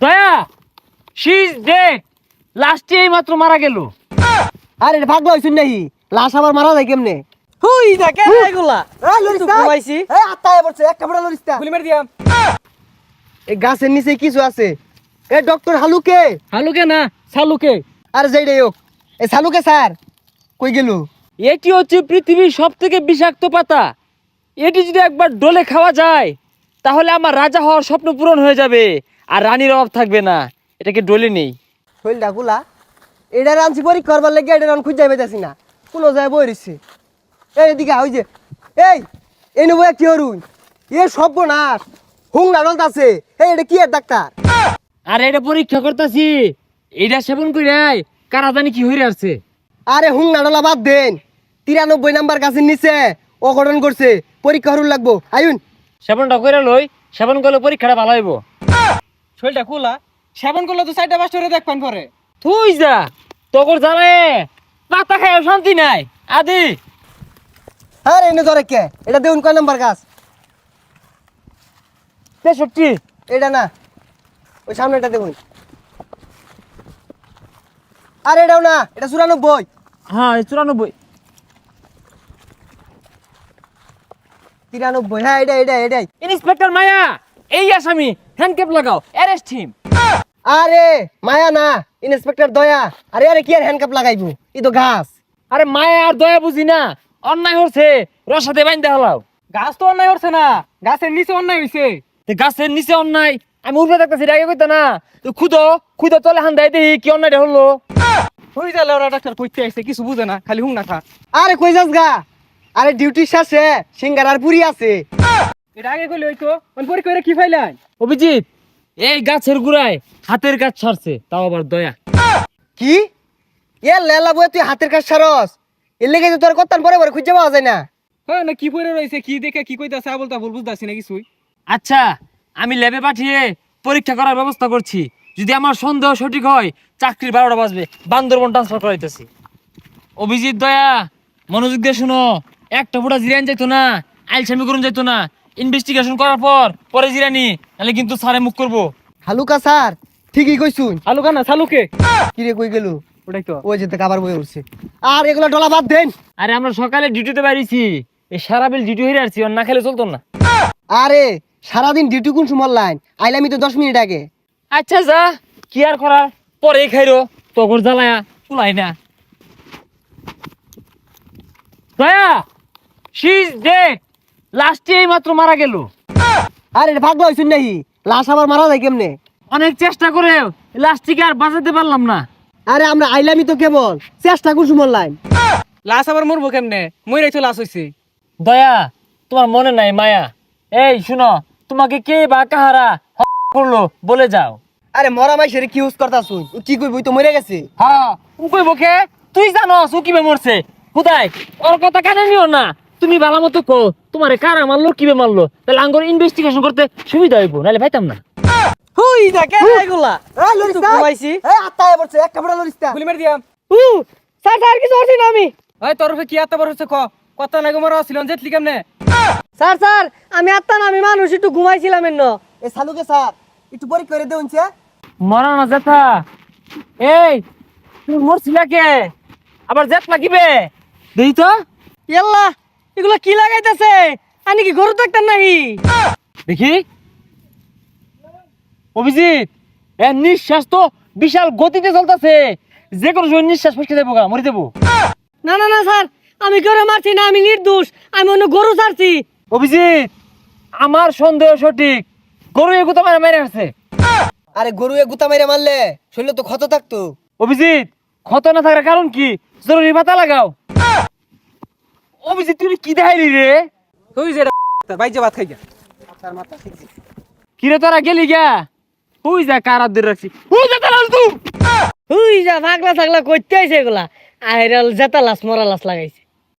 দয়া she is dead. লাস্টে এই মাত্র মারা গেল। আরে ভাগ্য হইছুন নাহি, লাশ আবার মারা যায় কেমনে? হুই যা কে এগুলা এই লরিস্তা, ঘুমাইছি এই আত্মায় পড়ছে এক কাপড়া লরিস্তা। গুলি মার দিয়াম। এই গাছের নিচে কিছু আছে। A doctor হালুকে। হালুকে না সালুকে। আরে যাইডে হোক, এ সালুকে স্যার কই গেল? এটি হচ্ছে পৃথিবীর সব থেকে বিষাক্ত পাতা। এটি যদি একবার ডলে খাওয়া যায় তাহলে আমার রাজা হওয়ার স্বপ্ন পূরণ হয়ে যাবে আর রানীর অভাব থাকবে না। এটাকে ডলে নেই। শৈলটা গুলা এটা রানছি পরীক্ষা করবার লেগে এটা রান খুঁজে পাইতাছি না, কোনো যায় বই রইছে। এই এদিকে ওই যে এই নেবো কি হরুন, এ সর্বনাশ হুং নাডল আছে। এই এটা কি এর ডাক্তার? আর এটা পরীক্ষা করতেছি, এটা সেবন করে কারা জানি কি হয়ে আসছে। আরে হুং নাডলা বাদ দেন, 93 নাম্বার গাছের নিচে অঘটন করছে, পরীক্ষা হরুন লাগবো। আয়ুন সেবনটা করে লই, সেবন করলে পরীক্ষাটা ভালো হইব। শরীরটা খোলা, সেবন করলে তো 4টা 5টা দেখবেন পরে। তুই যা তোর জ্বালায় পাতা খায় শান্তি নাই আদি। আরে এনে ধরে কে, এটা দেউন কয় নাম্বার গাছ? 63। এটা না, ওই সামনেটা দেখুন। আরে এটাও না, এটা 94। হ্যাঁ 94। 93, হ্যাঁ এটাই। ইন্সপেক্টর মায়া, এই আসামি, হ্যান্ডক্যাপ লাগাও, অ্যারেস্ট হিম। আরে মায়া না, ইন্সপেক্টর দয়া। আরে কি আর হ্যান্ডকাপ লাগাইবো, ই তো ঘাস। আরে মায়া আর দয়া বুঝি না, অন্যায় হচ্ছে রসাতে বাইন্দা হলাও। গাছ তো অন্যায় হচ্ছে না, গাছের নিচে অন্যায় হইছে। গাছের নিচে অন্যায়, আমি উঠে থাকতেছি আগে কইতা না। তো খুদো তলে হান দেয় দেখি কি অন্যায়টা হলো। হুই যা লেওরা ডাক্তার কইতে আইছে, কিছু বুঝে না, খালি হুং না খা। আরে কই যাস গা? আরে ডিউটি শেষে সিঙ্গার আর পুরি আছে। এটা আগে কইলে হইতো, অন পরীক্ষা করে কি ফাইলাই? অভিজিৎ, এই গাছের গুড়ায় হাতের কাজ ছাড়ছে, তাও আবার দয়া। কি এ লেলা বই, তুই হাতের কাজ সারস? এর লেগে তো তোর কত্তান পরে পরে খুঁজে পাওয়া যায় না। হ্যাঁ না কি পরে রইছে, কি দেখে কি কইতাছে আবল তাবল বুঝতাছি না কিছুই। আচ্ছা, আমি ল্যাবে পাঠিয়ে পরীক্ষা করার ব্যবস্থা করছি। যদি আমার সন্দেহ সঠিক হয় চাকরির 12টা বাজবে, বান্দরবন ট্রান্সফার করাইতেছি। অভিজিৎ দয়া, মনোযোগ দিয়ে শুনো। একটা ফোঁটা জিরান যাইতো না, আইলসামি করুন যাইতো না। ইনভেস্টিগেশন করার পরে জিরানি, নাহলে কিন্তু স্যারে মুখ করবো। হালুকা স্যার ঠিকই কইছুন। আলু কানা চালুকে কি রে কই গেল? ওটাই তো। ওই যেতে কাবার বই উঠছে। আর এগুলা ডলা বাদ দেন। আরে আমরা সকালে ডিউটিতে বাইরেছি, এই সারা বিল ডিউটি হয়ে আসছি, ওর না খেলে চলতো না। আরে সারাদিন ডিউটি কোন সময় লাইন আইলামি তো 10 মিনিট আগে। আচ্ছা যা, কি আর করার, পরে খাইরো, তগর জ্বালায়া চুলাই না। দয়া শি ইজ ডেড। লাস্টে এই মাত্র মারা গেল। আরে ভাগ্য হইছুন নাহি, লাশ আবার মারা যায় কেমনে? অনেক চেষ্টা করে লাস্টটিকে আর বাঁচাতে পারলাম না। আরে আমরা আইলামি তো কেবল, চেষ্টা কোন সময় লাইন। লাশ আবার মরবো কেমনে? মইরাই তো লাশ হইছে। দয়া, তোমার মনে নাই মায়া? এই শুনো, তোমাকে কে বা কাহারা করলো বলে যাও। আরে মরা মাইশের কি ইউজ করতাছুন? ও কি কইবই তো মরে গেছে। হ্যাঁ ও কইব কে? তুই জানো ও কিবে মরছে? খুদাই ওর কথা কানে নিও না। তুমি ভালো মতো কো তোমারে কারা মারলো, কিবে মারলো, তাহলে আঙ্গর ইনভেস্টিগেশন করতে সুবিধা হইব, নাহলে পাইতাম না। হুই যা কে এগুলা এই লরিস্তা, ঘুমাইছি। এই আত্তায় পড়ছে এক কাপড়া লরিস্তা। গুলি মার দিয়াম। স্যার স্যার কিছু হচ্ছে না আমি। ওই তোর কি এত বড় হচ্ছে কত নাগে মরা ছিল জেতলি কেমনে? স্যার স্যার আমি আত্তা না, আমি মানুষ একটু ঘুমাইছিলাম এন্ন। এ সালুকে স্যার একটু পরীক্ষা করে দেউনছে। মরা না জেঠা। এই তুমি মরছিলা কে? আবার জেট লাগিবে দেই তো ইয়াল্লা এগুলা কি লাগাইতাছে? আনি কি গরু দেখতাম নাহি? দেখি। অভিজিৎ, এর নিঃশ্বাস তো বিশাল গতিতে চলতেছে, যে কোনো সময় নিঃশ্বাস ফসকে যাবো, মরে যাবো। না না না স্যার, আমি গরু মারছি না, আমি নির্দোষ, আমি অন্য গরু ছাড়ছি। অভিজিৎ, আমার সন্দেহ সঠিক, গরু এগুতো মারা মেরে আসছে। আরে গরু এ গুতা মাইরা মারলে শরীরে তো ক্ষত থাকতো। অভিজিৎ, ক্ষত না থাকার কারণ কি? জরুরি পাতা লাগাও। অভিজিৎ তুই কি দেখাইলি রে? তুই যে বাইজে ভাত খাই গা। কিরে তোরা গেলি গা? হুই যা কার হাত ধরে রাখছি, হুই যা তালাল তুই। তুই যা পাগলা ছাগলা করতে আইছে এগুলা, আইরাল জেতা লাশ মরা লাশ লাগাইছে।